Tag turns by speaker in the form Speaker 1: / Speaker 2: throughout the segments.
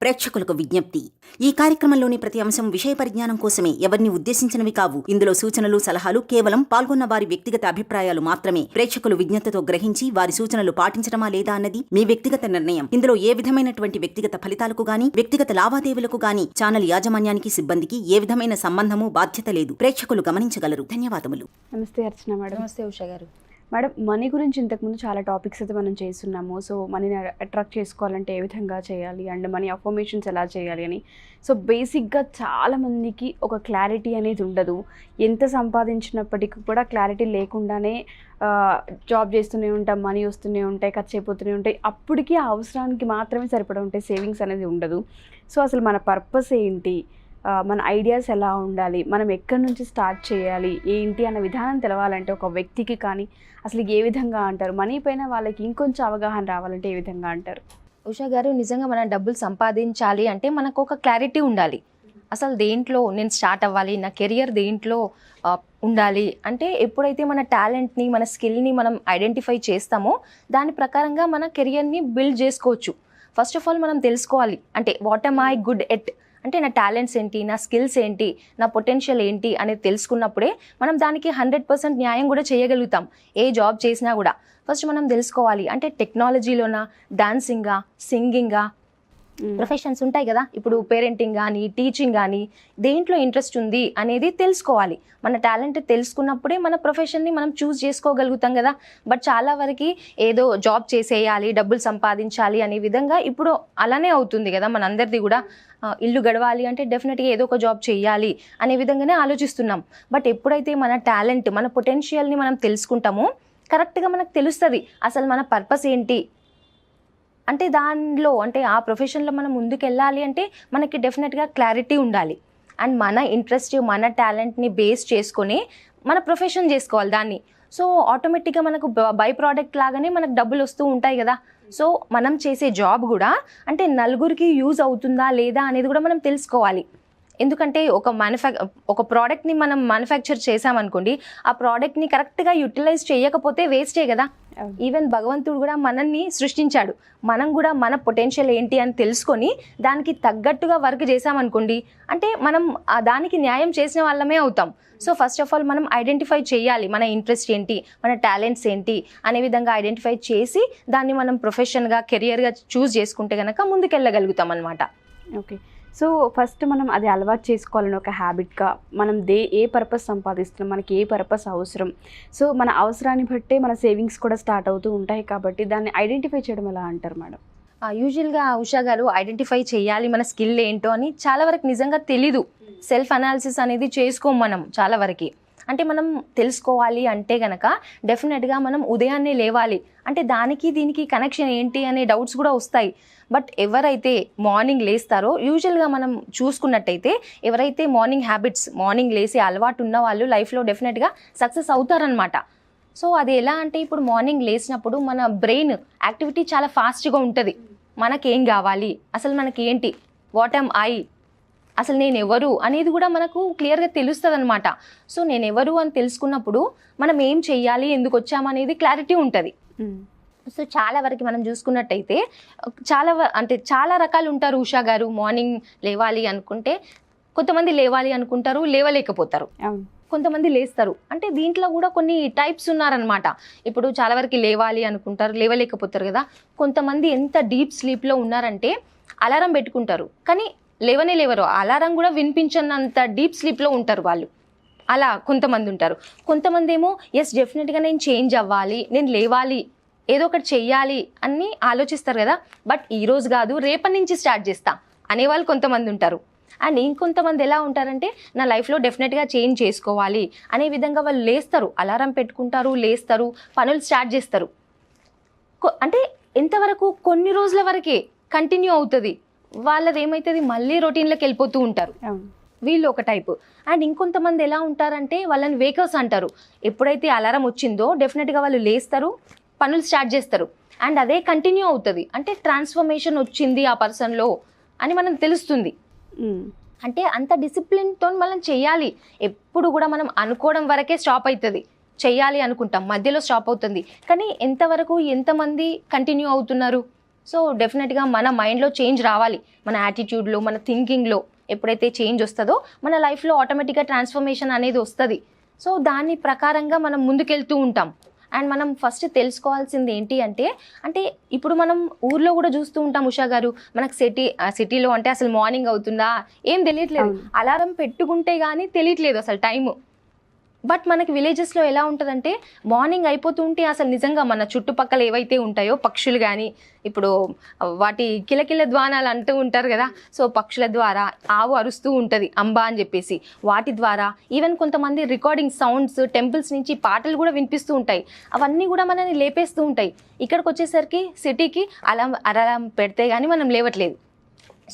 Speaker 1: ప్రేక్షకులకు విజ్ఞప్తి. ఈ కార్యక్రమంలోని ప్రతి అంశం విషయ పరిజ్ఞానం కోసమే, ఎవరిని ఉద్దేశించినవి కావు. ఇందులో సూచనలు, సలహాలు కేవలం పాల్గొన్న వారి వ్యక్తిగత అభిప్రాయాలు మాత్రమే. ప్రేక్షకులు విజ్ఞతతో గ్రహించి వారి సూచనలు పాటించడమా లేదా అన్నది మీ వ్యక్తిగత నిర్ణయం. ఇందులో ఏ విధమైనటువంటి వ్యక్తిగత ఫలితాలకు గాని, వ్యక్తిగత లావాదేవీలకు గాని ఛానల్ యాజమాన్యానికి, సిబ్బందికి ఏ విధమైన సంబంధము, బాధ్యత లేదు. ప్రేక్షకులు గమనించగలరు. ధన్యవాదములు.
Speaker 2: నమస్తే అర్చన మేడం.
Speaker 3: నమస్తే ఉషా గారు.
Speaker 2: మేడం, మనీ గురించి ఇంతకుముందు చాలా టాపిక్స్ అయితే మనం చేస్తున్నాము. సో మనీని అట్రాక్ట్ చేసుకోవాలంటే ఏ విధంగా చేయాలి అండ్ మనీ అఫర్మేషన్స్ ఎలా చేయాలి అని. సో బేసిక్గా చాలామందికి ఒక క్లారిటీ అనేది ఉండదు. ఎంత సంపాదించినప్పటికీ కూడా క్లారిటీ లేకుండానే జాబ్ చేస్తూనే ఉంటాం, మనీ వస్తూనే ఉంటాయి, ఖర్చు అయిపోతూనే ఉంటాయి. అప్పటికి ఆ అవసరానికి మాత్రమే సరిపడా ఉంటాయి, సేవింగ్స్ అనేది ఉండదు. సో అసలు మన పర్పస్ ఏంటి, మన ఐడియాస్ ఎలా ఉండాలి, మనం ఎక్కడి నుంచి స్టార్ట్ చేయాలి, ఏంటి అన్న విధానం తెలవాలంటే ఒక వ్యక్తికి కానీ అసలు ఏ విధంగా అంటారు? మనీ పైన వాళ్ళకి ఇంకొంచెం అవగాహన రావాలంటే ఏ విధంగా అంటారు?
Speaker 3: ఉషా గారు, నిజంగా మనం డబ్బులు సంపాదించాలి అంటే మనకు ఒక క్లారిటీ ఉండాలి. అసలు దేంట్లో నేను స్టార్ట్ అవ్వాలి, నా కెరియర్ దేంట్లో ఉండాలి అంటే ఎప్పుడైతే మన టాలెంట్ని, మన స్కిల్ని మనం ఐడెంటిఫై చేస్తామో దాని ప్రకారంగా మన కెరియర్ని బిల్డ్ చేసుకోవచ్చు. ఫస్ట్ ఆఫ్ ఆల్ మనం తెలుసుకోవాలి అంటే what am I good at, అంటే నా టాలెంట్స్ ఏంటి, నా స్కిల్స్ ఏంటి, నా పొటెన్షియల్ ఏంటి అనేది తెలుసుకున్నప్పుడే మనం దానికి 100% న్యాయం కూడా చేయగలుగుతాం. ఏ జాబ్ చేసినా కూడా ఫస్ట్ మనం తెలుసుకోవాలి. అంటే టెక్నాలజీలోనా, డాన్సింగా, సింగింగా, ప్రొఫెషన్స్ ఉంటాయి కదా, ఇప్పుడు పేరెంటింగ్ కానీ, టీచింగ్ కానీ, దేంట్లో ఇంట్రెస్ట్ ఉంది అనేది తెలుసుకోవాలి. మన టాలెంట్ తెలుసుకున్నప్పుడే మన ప్రొఫెషన్ని మనం చూస్ చేసుకోగలుగుతాం కదా. బట్ చాలా వరకు ఏదో జాబ్ చేసేయాలి, డబ్బులు సంపాదించాలి అనే విధంగా ఇప్పుడు అలానే అవుతుంది కదా. మనందరిది కూడా ఇల్లు గడవాలి అంటే డెఫినెట్గా ఏదో ఒక జాబ్ చేయాలి అనే విధంగానే ఆలోచిస్తున్నాం. బట్ ఎప్పుడైతే మన టాలెంట్, మన పొటెన్షియల్ని మనం తెలుసుకుంటామో కరెక్ట్గా మనకు తెలుస్తుంది అసలు మన పర్పస్ ఏంటి. అంటే దానిలో అంటే ఆ ప్రొఫెషన్లో మనం ముందుకు వెళ్ళాలి అంటే మనకి డెఫినెట్గా క్లారిటీ ఉండాలి. అండ్ మన ఇంట్రెస్ట్, మన టాలెంట్ని బేస్ చేసుకొని మన ప్రొఫెషన్ చేసుకోవాలి దాన్ని. సో ఆటోమేటిక్గా మనకు బై ప్రోడక్ట్ లాగానే మనకు డబ్బులు వస్తూ ఉంటాయి కదా. సో మనం చేసే జాబ్ కూడా అంటే నలుగురికి యూజ్ అవుతుందా లేదా అనేది కూడా మనం తెలుసుకోవాలి. ఎందుకంటే ఒక ప్రోడక్ట్ని మనం మ్యానుఫ్యాక్చర్ చేసామనుకోండి, ఆ ప్రోడక్ట్ని కరెక్ట్గా యూటిలైజ్ చేయకపోతే వేస్టే కదా. ఈవెన్ భగవంతుడు కూడా మనల్ని సృష్టించాడు, మనం కూడా మన పొటెన్షియల్ ఏంటి అని తెలుసుకొని దానికి తగ్గట్టుగా వర్క్ చేసామనుకోండి అంటే మనం దానికి న్యాయం చేసిన వాళ్ళమే అవుతాం. సో ఫస్ట్ ఆఫ్ ఆల్ మనం ఐడెంటిఫై చేయాలి మన ఇంట్రెస్ట్ ఏంటి, మన టాలెంట్స్ ఏంటి అనే విధంగా ఐడెంటిఫై చేసి దాన్ని మనం ప్రొఫెషన్గా, కెరియర్గా చూస్ చేసుకుంటే కనుక ముందుకెళ్ళగలుగుతాం అనమాట.
Speaker 2: ఓకే. సో ఫస్ట్ మనం అది అలవాటు చేసుకోవాలని ఒక హ్యాబిట్గా మనం ఏ పర్పస్ సంపాదిస్తున్నాం, మనకి ఏ పర్పస్ అవసరం, సో మన అవసరాన్ని బట్టే మన సేవింగ్స్ కూడా స్టార్ట్ అవుతూ ఉంటాయి. కాబట్టి దాన్ని ఐడెంటిఫై చేయడం ఎలా అంటారు మేడం?
Speaker 3: యూజువల్గా ఉషా గారు, ఐడెంటిఫై చేయాలి మన స్కిల్ ఏంటో అని చాలా వరకు నిజంగా తెలీదు. సెల్ఫ్ అనాలిసిస్ అనేది చేసుకోం మనం చాలా వరకు. అంటే మనం తెలుసుకోవాలి అంటే గనక డెఫినెట్గా మనం ఉదయాన్నే లేవాలి. అంటే దానికి దీనికి కనెక్షన్ ఏంటి అనే డౌట్స్ కూడా వస్తాయి. బట్ ఎవరైతే మార్నింగ్ లేస్తారో, యూజువల్గా మనం చూసుకున్నట్టయితే ఎవరైతే మార్నింగ్ హ్యాబిట్స్, మార్నింగ్ లేసే అలవాటు ఉన్న వాళ్ళు లైఫ్లో డెఫినెట్గా సక్సెస్ అవుతారనమాట. సో అది ఎలా అంటే ఇప్పుడు మార్నింగ్ లేచినప్పుడు మన బ్రెయిన్ యాక్టివిటీ చాలా ఫాస్ట్గా ఉంటుంది. మనకేం కావాలి, అసలు మనకి ఏంటి, వాట్ am I, అసలు నేను ఎవరు అనేది కూడా మనకు క్లియర్గా తెలుస్తుంది అనమాట. సో నేను ఎవరు అని తెలుసుకున్నప్పుడు మనం ఏం చెయ్యాలి, ఎందుకు వచ్చామనేది క్లారిటీ ఉంటుంది. సో చాలా వరకు మనం చూసుకున్నట్టయితే చాలా రకాలు ఉంటారు ఉషా గారు. మార్నింగ్ లేవాలి అనుకుంటే కొంతమంది లేవాలి అనుకుంటారు, లేవలేకపోతారు. కొంతమంది లేస్తారు. అంటే దీంట్లో కూడా కొన్ని టైప్స్ ఉన్నారనమాట. ఇప్పుడు చాలా వరకు లేవాలి అనుకుంటారు, లేవలేకపోతారు కదా. కొంతమంది ఎంత డీప్ స్లీప్లో ఉన్నారంటే అలారం పెట్టుకుంటారు కానీ లేవరు. అలారం కూడా వినిపించనంత డీప్ స్లీప్లో ఉంటారు వాళ్ళు. అలా కొంతమంది ఉంటారు. కొంతమంది ఏమో ఎస్ డెఫినెట్గా నేను చేంజ్ అవ్వాలి, నేను లేవాలి, ఏదో ఒకటి చెయ్యాలి అని ఆలోచిస్తారు కదా. బట్ ఈరోజు కాదు, రేపటి నుంచి స్టార్ట్ చేస్తా అనేవాళ్ళు కొంతమంది ఉంటారు. అండ్ ఇంకొంతమంది ఎలా ఉంటారంటే నా లైఫ్లో డెఫినెట్గా చేంజ్ చేసుకోవాలి అనే విధంగా వాళ్ళు లేస్తారు, అలారం పెట్టుకుంటారు, లేస్తారు, పనులు స్టార్ట్ చేస్తారు. అంటే ఎంతవరకు కొన్ని రోజుల వరకే కంటిన్యూ అవుతుంది. వాళ్ళది ఏమవుతుంది, మళ్ళీ రొటీన్లోకి వెళ్ళిపోతూ ఉంటారు. వీళ్ళు ఒక టైపు. అండ్ ఇంకొంతమంది ఎలా ఉంటారంటే వాళ్ళని వేకర్స్ అంటారు. ఎప్పుడైతే అలారం వచ్చిందో డెఫినెట్గా వాళ్ళు లేస్తారు, పనులు స్టార్ట్ చేస్తారు. అండ్ అదే కంటిన్యూ అవుతుంది. అంటే ట్రాన్స్ఫర్మేషన్ వచ్చింది ఆ పర్సన్లో అని మనం తెలుస్తుంది. అంటే అంత డిసిప్లిన్తో మనం చెయ్యాలి. ఎప్పుడు కూడా మనం అనుకోవడం వరకే స్టాప్ అవుతుంది. చెయ్యాలి అనుకుంటాం, మధ్యలో స్టాప్ అవుతుంది. కానీ ఎంతవరకు ఎంతమంది కంటిన్యూ అవుతున్నారు? సో డెఫినెట్గా మన మైండ్లో చేంజ్ రావాలి, మన యాటిట్యూడ్లో, మన థింకింగ్లో ఎప్పుడైతే చేంజ్ వస్తుందో మన లైఫ్లో ఆటోమేటిక్గా ట్రాన్స్ఫర్మేషన్ అనేది వస్తుంది. సో దాని ప్రకారంగా మనం ముందుకెళ్తూ ఉంటాం. అండ్ మనం ఫస్ట్ తెలుసుకోవాల్సింది ఏంటి అంటే ఇప్పుడు మనం ఊర్లో కూడా చూస్తూ ఉంటాం ఉషా గారు, మనకు సిటీలో అంటే అసలు మార్నింగ్ అవుతుందా ఏం తెలియట్లేదు, అలారం పెట్టుకుంటే కానీ తెలియట్లేదు అసలు టైము. బట్ మనకి విలేజెస్లో ఎలా ఉంటుందంటే మార్నింగ్ అయిపోతుంటే అసలు నిజంగా మన చుట్టుపక్కల ఏవైతే ఉంటాయో పక్షులు కానీ, ఇప్పుడు వాటి కిలకిల ద్వానాలు అంటూ ఉంటారు కదా, సో పక్షుల ద్వారా ఆవు అరుస్తూ ఉంటుంది అంబా అని చెప్పేసి, వాటి ద్వారా ఈవెన్ కొంతమంది రికార్డింగ్ సౌండ్స్ టెంపుల్స్ నుంచి పాటలు కూడా వినిపిస్తూ ఉంటాయి. అవన్నీ కూడా మనల్ని లేపేస్తూ ఉంటాయి. ఇక్కడికి వచ్చేసరికి సిటీకి అలారం పెడితే కానీ మనం లేవట్లేదు.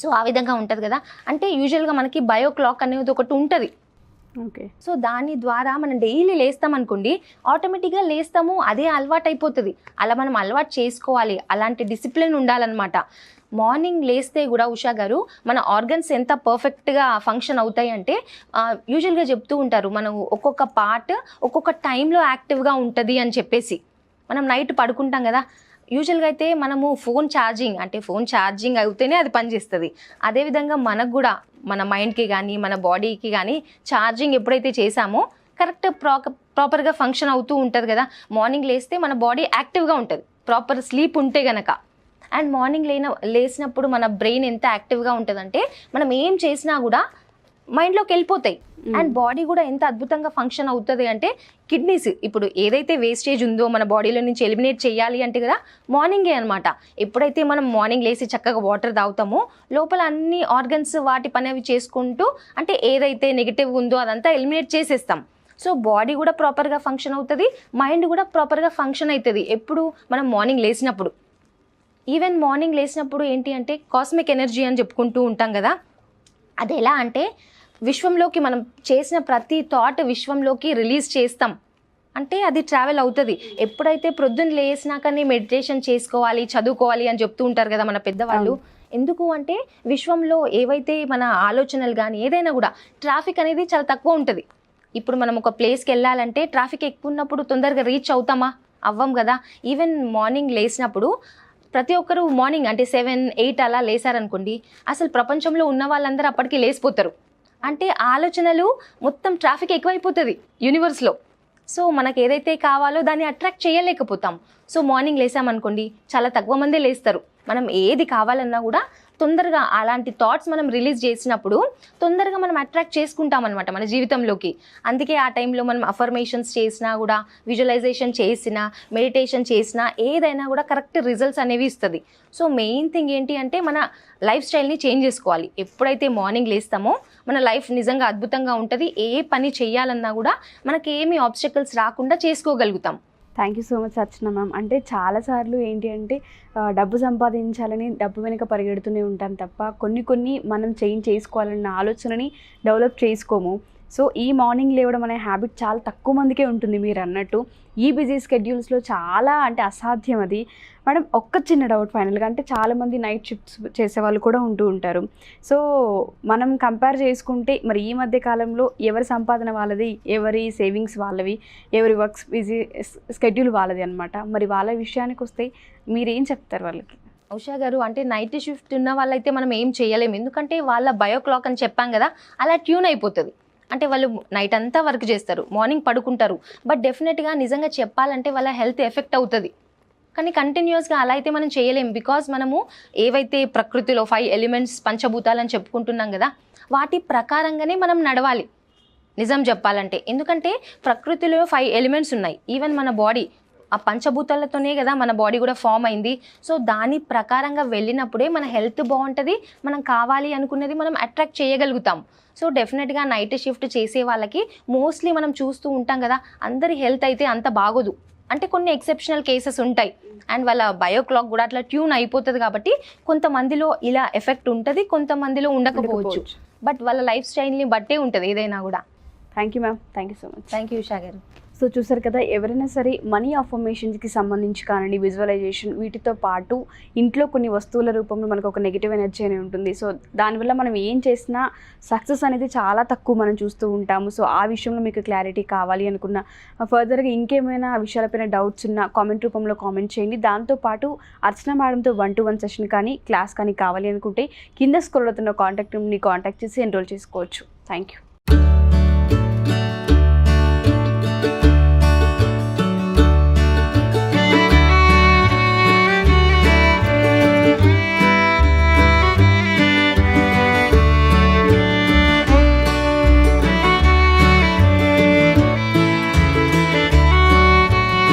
Speaker 3: సో ఆ విధంగా ఉంటుంది కదా. అంటే యూజువల్గా మనకి బయో క్లాక్ అనేది ఒకటి ఉంటుంది.
Speaker 2: ఓకే.
Speaker 3: సో దాని ద్వారా మనం డైలీ లేస్తాం అనుకోండి, ఆటోమేటిక్గా లేస్తాము, అదే అలవాటు అయిపోతుంది. అలా మనం అలవాటు చేసుకోవాలి, అలాంటి డిసిప్లిన్ ఉండాలన్నమాట. మార్నింగ్ లేస్తే కూడా ఉషా గారు మన ఆర్గన్స్ ఎంత పర్ఫెక్ట్గా ఫంక్షన్ అవుతాయి అంటే యూజువల్గా చెప్తూ ఉంటారు, మనం ఒక్కొక్క పార్ట్ ఒక్కొక్క టైంలో యాక్టివ్గా ఉంటుంది అని చెప్పేసి. మనం నైట్ పడుకుంటాం కదా, యూజువల్గా అయితే మనము ఫోన్ ఛార్జింగ్ అయితేనే అది పనిచేస్తుంది. అదేవిధంగా మనకు కూడా మన మైండ్కి కానీ మన బాడీకి కానీ ఛార్జింగ్ ఎప్పుడైతే చేసామో కరెక్ట్ ప్రాపర్గా ఫంక్షన్ అవుతూ ఉంటుంది కదా. మార్నింగ్ లేస్తే మన బాడీ యాక్టివ్గా ఉంటుంది, ప్రాపర్ స్లీప్ ఉంటే గనక. అండ్ మార్నింగ్ లేచినప్పుడు మన బ్రెయిన్ ఎంత యాక్టివ్గా ఉంటుందంటే మనం ఏం చేసినా కూడా మైండ్లోకి వెళ్ళిపోతాయి. అండ్ బాడీ కూడా ఎంత అద్భుతంగా ఫంక్షన్ అవుతుంది అంటే కిడ్నీస్ ఇప్పుడు ఏదైతే వేస్టేజ్ ఉందో మన బాడీలో నుంచి ఎలిమినేట్ చేయాలి అంటే కదా మార్నింగే అనమాట. ఎప్పుడైతే మనం మార్నింగ్ లేసి చక్కగా వాటర్ తాగుతామో లోపల అన్ని ఆర్గన్స్ వాటి పని అవి చేసుకుంటూ అంటే ఏదైతే నెగిటివ్ ఉందో అదంతా ఎలిమినేట్ చేసేస్తాం. సో బాడీ కూడా ప్రాపర్గా ఫంక్షన్ అవుతుంది, మైండ్ కూడా ప్రాపర్గా ఫంక్షన్ అవుతుంది ఎప్పుడు మనం మార్నింగ్ లేచినప్పుడు. ఈవెన్ మార్నింగ్ లేచినప్పుడు ఏంటి అంటే కాస్మిక్ ఎనర్జీ అని చెప్పుకుంటూ ఉంటాం కదా, అది ఎలా అంటే విశ్వంలోకి మనం చేసిన ప్రతి థాట్ విశ్వంలోకి రిలీజ్ చేస్తాం అంటే అది ట్రావెల్ అవుతుంది. ఎప్పుడైతే ప్రొద్దున లేసినాకనే మెడిటేషన్ చేసుకోవాలి, చదువుకోవాలి అని చెప్తూ ఉంటారు కదా మన పెద్దవాళ్ళు. ఎందుకు అంటే విశ్వంలో ఏవైతే మన ఆలోచనలు కానీ ఏదైనా కూడా ట్రాఫిక్ అనేది చాలా తక్కువ ఉంటుంది. ఇప్పుడు మనం ఒక ప్లేస్కి వెళ్ళాలంటే ట్రాఫిక్ ఎక్కువ ఉన్నప్పుడు తొందరగా రీచ్ అవుతామా? అవ్వం కదా. ఈవెన్ మార్నింగ్ లేచినప్పుడు ప్రతి ఒక్కరు మార్నింగ్ అంటే 7, 8 అలా లేసారనుకోండి, అసలు ప్రపంచంలో ఉన్న వాళ్ళందరూ అప్పటికి లేసిపోతారు. అంటే ఆలోచనలు మొత్తం ట్రాఫిక్ ఎక్కువైపోతుంది యూనివర్స్లో. సో మనకు ఏదైతే కావాలో దాన్ని అట్రాక్ట్ చేయలేకపోతాం. సో మార్నింగ్ లేసామనుకోండి చాలా తక్కువ మందే లేస్తారు. మనం ఏది కావాలన్నా కూడా తొందరగా అలాంటి థాట్స్ మనం రిలీజ్ చేసినప్పుడు తొందరగా మనం అట్రాక్ట్ చేసుకుంటాం అనమాట మన జీవితంలోకి. అందుకే ఆ టైంలో మనం అఫర్మేషన్స్ చేసినా కూడా, విజువలైజేషన్ చేసినా, మెడిటేషన్ చేసినా ఏదైనా కూడా కరెక్ట్ రిజల్ట్స్ అనేవి ఇస్తుంది. సో మెయిన్ థింగ్ ఏంటి అంటే మన లైఫ్ స్టైల్ని చేంజ్ చేసుకోవాలి. ఎప్పుడైతే మార్నింగ్ లేస్తామో మన లైఫ్ నిజంగా అద్భుతంగా ఉంటుంది. ఏ పని చేయాలన్నా కూడా మనకి ఏమీ ఆబ్స్టకల్స్ రాకుండా చేసుకోగలుగుతాం.
Speaker 2: Thank you so much Archana ma'am. అంటే చాలాసార్లు ఏంటి అంటే డబ్బు సంపాదించాలని డబ్బు వెనుక పరిగెడుతూనే ఉంటాం తప్ప కొన్ని మనం చేంజ్ చేసుకోవాలన్న ఆలోచనని డెవలప్ చేసుకోము. సో ఈ మార్నింగ్ లేవడం అనే హ్యాబిట్ చాలా తక్కువ మందికే ఉంటుంది. మీరు అన్నట్టు ఈ బిజీ స్కెడ్యూల్స్లో చాలా అంటే అసాధ్యం అది. మేడం ఒక్క చిన్న డౌట్ ఫైనల్గా, అంటే చాలామంది నైట్ షిఫ్ట్స్ చేసేవాళ్ళు కూడా ఉంటూ ఉంటారు. సో మనం కంపేర్ చేసుకుంటే మరి ఈ మధ్య కాలంలో ఎవరి సంపాదన వాళ్ళది, ఎవరి సేవింగ్స్ వాళ్ళవి, ఎవరి వర్క్స్ బిజీ స్కెడ్యూల్ వాళ్ళది అనమాట. మరి వాళ్ళ విషయానికి వస్తే మీరేం చెప్తారు వాళ్ళకి?
Speaker 3: ఉషా గారు, అంటే నైట్ షిఫ్ట్ ఉన్న వాళ్ళైతే మనం ఏం చేయలేము. ఎందుకంటే వాళ్ళ బయో క్లాక్ అని చెప్పాం కదా, అలా ట్యూన్ అయిపోతుంది. అంటే వాళ్ళు నైట్ అంతా వర్క్ చేస్తారు, మార్నింగ్ పడుకుంటారు. బట్ డెఫినెట్గా నిజంగా చెప్పాలంటే వాళ్ళ హెల్త్ ఎఫెక్ట్ అవుతుంది. కానీ కంటిన్యూస్గా అలా అయితే మనం చేయలేము. బికాజ్ మనము ఏవైతే ప్రకృతిలో 5 ఎలిమెంట్స్ పంచభూతాలని చెప్పుకుంటున్నాం కదా, వాటి ప్రకారంగానే మనం నడవాలి నిజం చెప్పాలంటే. ఎందుకంటే ప్రకృతిలో 5 ఎలిమెంట్స్ ఉన్నాయి. ఈవెన్ మన బాడీ ఆ పంచభూతాలతోనే కదా మన బాడీ కూడా ఫామ్ అయింది. సో దాని ప్రకారంగా వెళ్ళినప్పుడే మన హెల్త్ బాగుంటుంది, మనం కావాలి అనుకున్నది మనం అట్రాక్ట్ చేయగలుగుతాం. సో డెఫినెట్గా నైట్ షిఫ్ట్ చేసే వాళ్ళకి మోస్ట్లీ మనం చూస్తూ ఉంటాం కదా, అందరి హెల్త్ అయితే అంత బాగోదు. అంటే కొన్ని ఎక్సెప్షనల్ కేసెస్ ఉంటాయి. అండ్ వాళ్ళ బయో క్లాక్ కూడా అట్లా ట్యూన్ అయిపోతుంది. కాబట్టి కొంతమందిలో ఇలా ఎఫెక్ట్ ఉంటుంది, కొంతమందిలో ఉండకపోవచ్చు. బట్ వాళ్ళ లైఫ్ స్టైల్ని బట్టే ఉంటుంది ఏదైనా కూడా.
Speaker 2: Thank you ma'am. Thank you so much.
Speaker 3: Thank you Usha గారు.
Speaker 2: సో సో చూసారు కదా, ఎవరైనా సరే మనీ అఫర్మేషన్స్కి సంబంధించి కానివ్వండి, విజువలైజేషన్, వీటితో పాటు ఇంట్లో కొన్ని వస్తువుల రూపంలో మనకు ఒక నెగిటివ్ ఎనర్జీ అనేది ఉంటుంది. సో దానివల్ల మనం ఏం చేసినా సక్సెస్ అనేది చాలా తక్కువ మనం చూస్తూ ఉంటాము. సో ఆ విషయంలో మీకు క్లారిటీ కావాలి అనుకున్న, ఫర్దర్గా ఇంకేమైనా ఆ విషయాలపైన డౌట్స్ ఉన్నా కామెంట్ రూపంలో కామెంట్ చేయండి. దాంతోపాటు అర్చన మేడంతో 1-to-1 సెషన్ కానీ క్లాస్ కానీ కావాలి అనుకుంటే కింద స్క్రోల్ అవుతున్న కాంటాక్ట్ చేసి ఎన్రోల్ చేసుకోవచ్చు. Thank you.